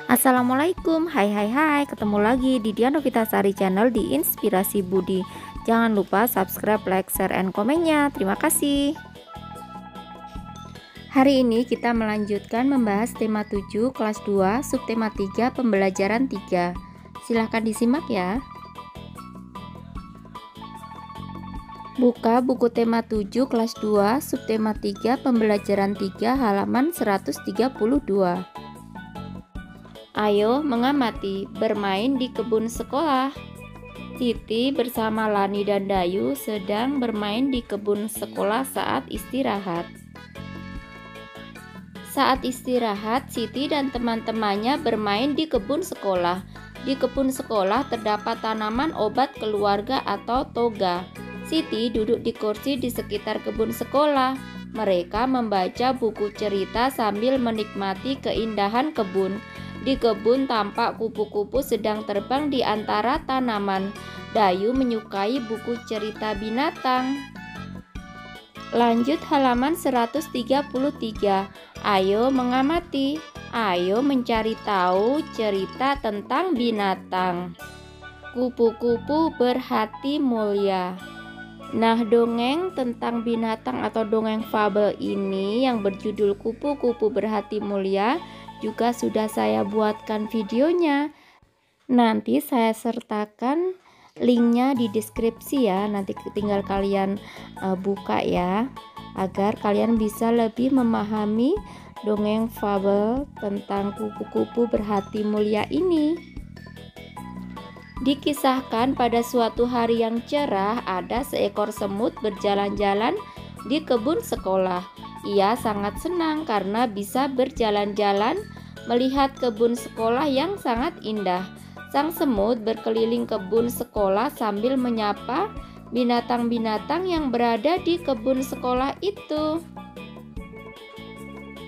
Assalamualaikum, hai, ketemu lagi di Dian Novitasari Channel di Inspirasi Budi. Jangan lupa subscribe, like, share, and komennya. Terima kasih. Hari ini kita melanjutkan membahas tema 7 kelas 2 subtema 3 pembelajaran 3. Silahkan disimak ya. Buka buku tema 7 kelas 2 subtema 3 pembelajaran 3 halaman 132. Ayo mengamati bermain di kebun sekolah. Titi bersama Lani dan Dayu sedang bermain di kebun sekolah saat istirahat. Saat istirahat, Siti dan teman-temannya bermain di kebun sekolah. Di kebun sekolah terdapat tanaman obat keluarga atau toga. Siti duduk di kursi di sekitar kebun sekolah. Mereka membaca buku cerita sambil menikmati keindahan kebun. Di kebun tampak kupu-kupu sedang terbang di antara tanaman. Dayu menyukai buku cerita binatang. Lanjut halaman 133. Ayo mengamati. Ayo mencari tahu cerita tentang binatang. Kupu-kupu berhati mulia. Nah, dongeng tentang binatang atau dongeng fabel ini yang berjudul Kupu-kupu Berhati Mulia juga sudah saya buatkan videonya. Nanti saya sertakan linknya di deskripsi ya. Nanti tinggal kalian buka ya, agar kalian bisa lebih memahami dongeng fabel tentang kupu-kupu berhati mulia ini. Dikisahkan pada suatu hari yang cerah, ada seekor semut berjalan-jalan di kebun sekolah. Ia sangat senang karena bisa berjalan-jalan melihat kebun sekolah yang sangat indah. Sang semut berkeliling kebun sekolah sambil menyapa binatang-binatang yang berada di kebun sekolah itu.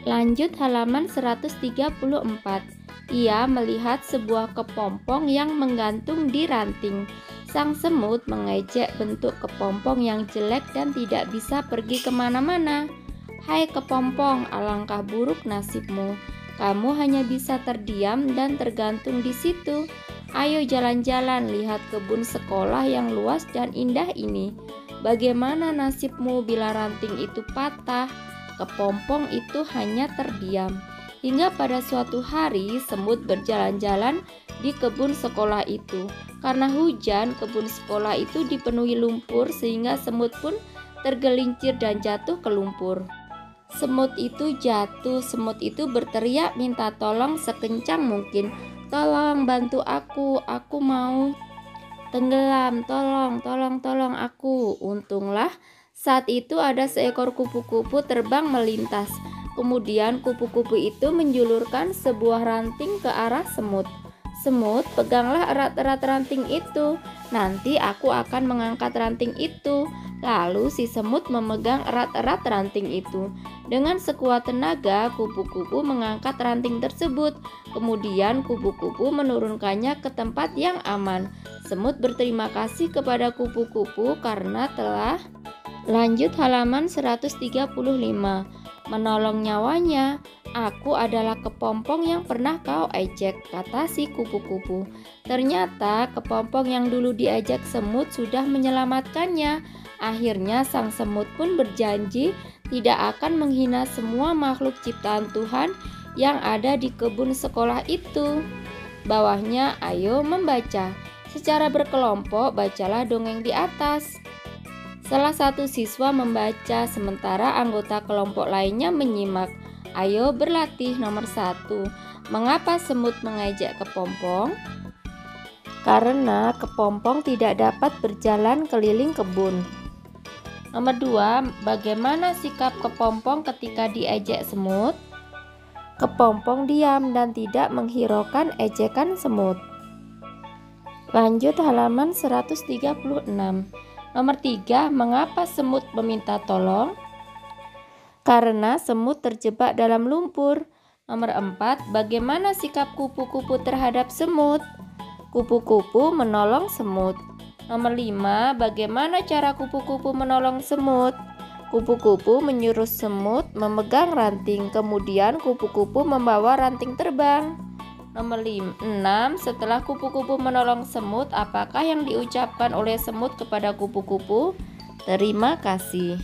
Lanjut halaman 134. Ia melihat sebuah kepompong yang menggantung di ranting. Sang semut mengejek bentuk kepompong yang jelek dan tidak bisa pergi kemana-mana. Hai kepompong, alangkah buruk nasibmu. Kamu hanya bisa terdiam dan tergantung di situ. Ayo jalan-jalan, lihat kebun sekolah yang luas dan indah ini. Bagaimana nasibmu bila ranting itu patah? Kepompong itu hanya terdiam. Hingga pada suatu hari, semut berjalan-jalan di kebun sekolah itu. Karena hujan, kebun sekolah itu dipenuhi lumpur sehingga semut pun tergelincir dan jatuh ke lumpur. Semut itu jatuh, semut itu berteriak minta tolong sekencang mungkin. Tolong bantu aku mau tenggelam, tolong aku. Untunglah saat itu ada seekor kupu-kupu terbang melintas. Kemudian kupu-kupu itu menjulurkan sebuah ranting ke arah semut. Semut, peganglah erat-erat ranting itu. Nanti aku akan mengangkat ranting itu. Lalu si semut memegang erat-erat ranting itu. Dengan sekuat tenaga, kupu-kupu mengangkat ranting tersebut. Kemudian kupu-kupu menurunkannya ke tempat yang aman. Semut berterima kasih kepada kupu-kupu karena telah. Lanjut halaman 135. Menolong nyawanya. Aku adalah kepompong yang pernah kau ejek, kata si kupu-kupu. Ternyata kepompong yang dulu diejek semut sudah menyelamatkannya. Akhirnya sang semut pun berjanji tidak akan menghina semua makhluk ciptaan Tuhan yang ada di kebun sekolah itu. Bawahnya, ayo membaca. Secara berkelompok, bacalah dongeng di atas. Salah satu siswa membaca, sementara anggota kelompok lainnya menyimak. Ayo berlatih. Nomor 1. Mengapa semut mengejek kepompong? Karena kepompong tidak dapat berjalan keliling kebun. Nomor 2. Bagaimana sikap kepompong ketika diejek semut? Kepompong diam dan tidak menghiraukan ejekan semut. Lanjut halaman 136. Nomor 3. Mengapa semut meminta tolong? Karena semut terjebak dalam lumpur. Nomor 4. Bagaimana sikap kupu-kupu terhadap semut? Kupu-kupu menolong semut. Nomor 5. Bagaimana cara kupu-kupu menolong semut? Kupu-kupu menyuruh semut memegang ranting. Kemudian kupu-kupu membawa ranting terbang. Nomor 6, setelah kupu-kupu menolong semut, apakah yang diucapkan oleh semut kepada kupu-kupu? Terima kasih.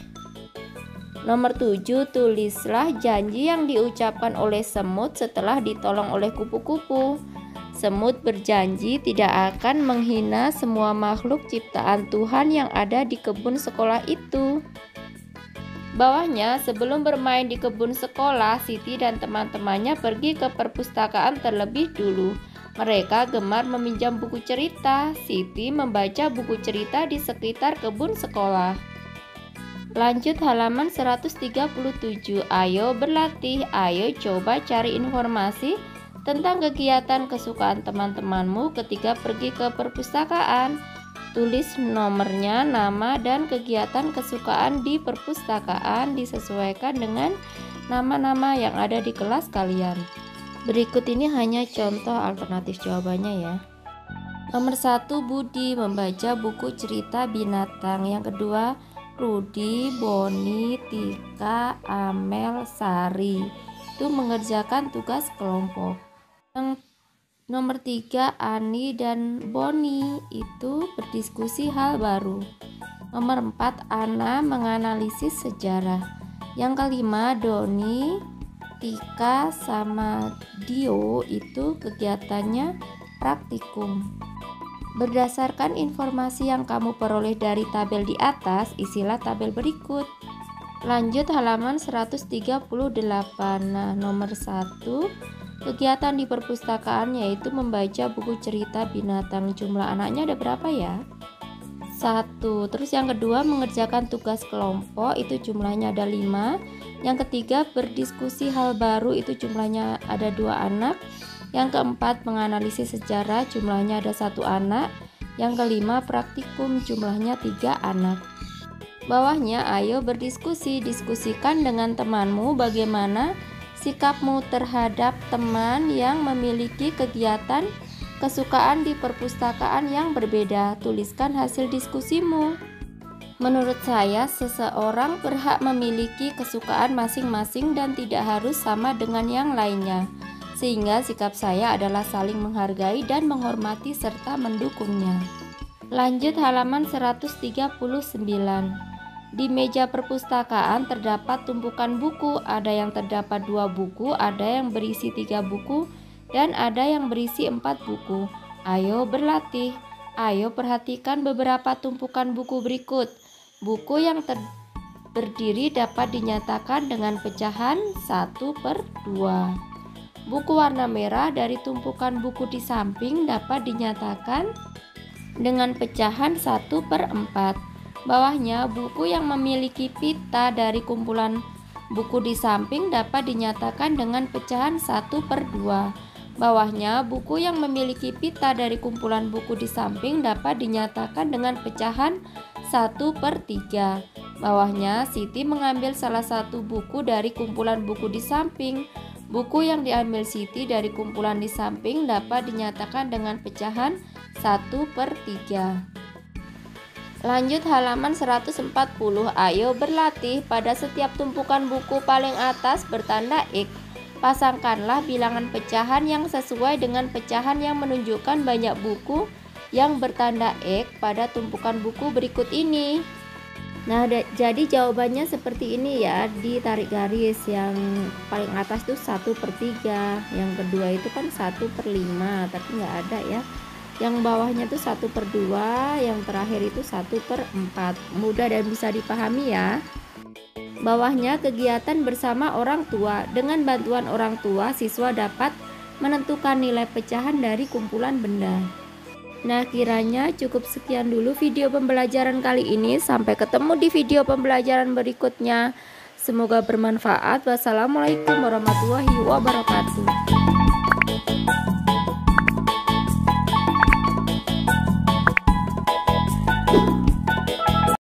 Nomor 7, tulislah janji yang diucapkan oleh semut setelah ditolong oleh kupu-kupu. Semut berjanji tidak akan menghina semua makhluk ciptaan Tuhan yang ada di kebun sekolah itu. Bawahnya, sebelum bermain di kebun sekolah, Siti dan teman-temannya pergi ke perpustakaan terlebih dulu. Mereka gemar meminjam buku cerita. Siti membaca buku cerita di sekitar kebun sekolah. Lanjut halaman 137. Ayo berlatih. Ayo coba cari informasi tentang kegiatan kesukaan teman-temanmu ketika pergi ke perpustakaan. Tulis nomornya, nama, dan kegiatan kesukaan di perpustakaan disesuaikan dengan nama-nama yang ada di kelas kalian. Berikut ini hanya contoh alternatif jawabannya ya. Nomor 1, Budi membaca buku cerita binatang. Yang kedua, Rudi, Boni, Tika, Amel, Sari itu mengerjakan tugas kelompok. Yang nomor 3, Ani dan Boni itu berdiskusi hal baru. Nomor 4, Ana menganalisis sejarah. Yang kelima, Doni, Tika, sama Dio itu kegiatannya praktikum. Berdasarkan informasi yang kamu peroleh dari tabel di atas, isilah tabel berikut. Lanjut halaman 138. Nah, nomor 1, kegiatan di perpustakaan yaitu membaca buku cerita binatang. Jumlah anaknya ada berapa ya? 1. Terus yang kedua, mengerjakan tugas kelompok, itu jumlahnya ada 5. Yang ketiga, berdiskusi hal baru, itu jumlahnya ada 2 anak. Yang keempat, menganalisis sejarah, jumlahnya ada 1 anak. Yang kelima, praktikum, jumlahnya 3 anak. Bawahnya, ayo berdiskusi. Diskusikan dengan temanmu bagaimana sikapmu terhadap teman yang memiliki kegiatan kesukaan di perpustakaan yang berbeda. Tuliskan hasil diskusimu. Menurut saya, seseorang berhak memiliki kesukaan masing-masing dan tidak harus sama dengan yang lainnya. Sehingga sikap saya adalah saling menghargai dan menghormati serta mendukungnya. Lanjut halaman 139. Di meja perpustakaan terdapat tumpukan buku. Ada yang terdapat 2 buku, ada yang berisi 3 buku, dan ada yang berisi 4 buku. Ayo berlatih. Ayo perhatikan beberapa tumpukan buku berikut. Buku yang berdiri dapat dinyatakan dengan pecahan 1/2. Buku warna merah dari tumpukan buku di samping dapat dinyatakan dengan pecahan 1/4. Bawahnya, buku yang memiliki pita dari kumpulan buku di samping dapat dinyatakan dengan pecahan 1/2. Bawahnya, buku yang memiliki pita dari kumpulan buku di samping dapat dinyatakan dengan pecahan 1/3. Bawahnya, Siti mengambil salah satu buku dari kumpulan buku di samping. Buku yang diambil Siti dari kumpulan di samping dapat dinyatakan dengan pecahan 1/3. Lanjut halaman 140. Ayo berlatih. Pada setiap tumpukan buku paling atas bertanda X. Pasangkanlah bilangan pecahan yang sesuai dengan pecahan yang menunjukkan banyak buku yang bertanda X pada tumpukan buku berikut ini. Nah, jadi jawabannya seperti ini ya. Ditarik garis. Yang paling atas tuh 1/3. Yang kedua itu kan 1/5, tapi nggak ada ya. Yang bawahnya tuh 1/2, yang terakhir itu 1/4. Mudah dan bisa dipahami ya. Bawahnya, kegiatan bersama orang tua. Dengan bantuan orang tua, siswa dapat menentukan nilai pecahan dari kumpulan benda. Nah, kiranya cukup sekian dulu video pembelajaran kali ini. Sampai ketemu di video pembelajaran berikutnya. Semoga bermanfaat. Wassalamualaikum warahmatullahi wabarakatuh.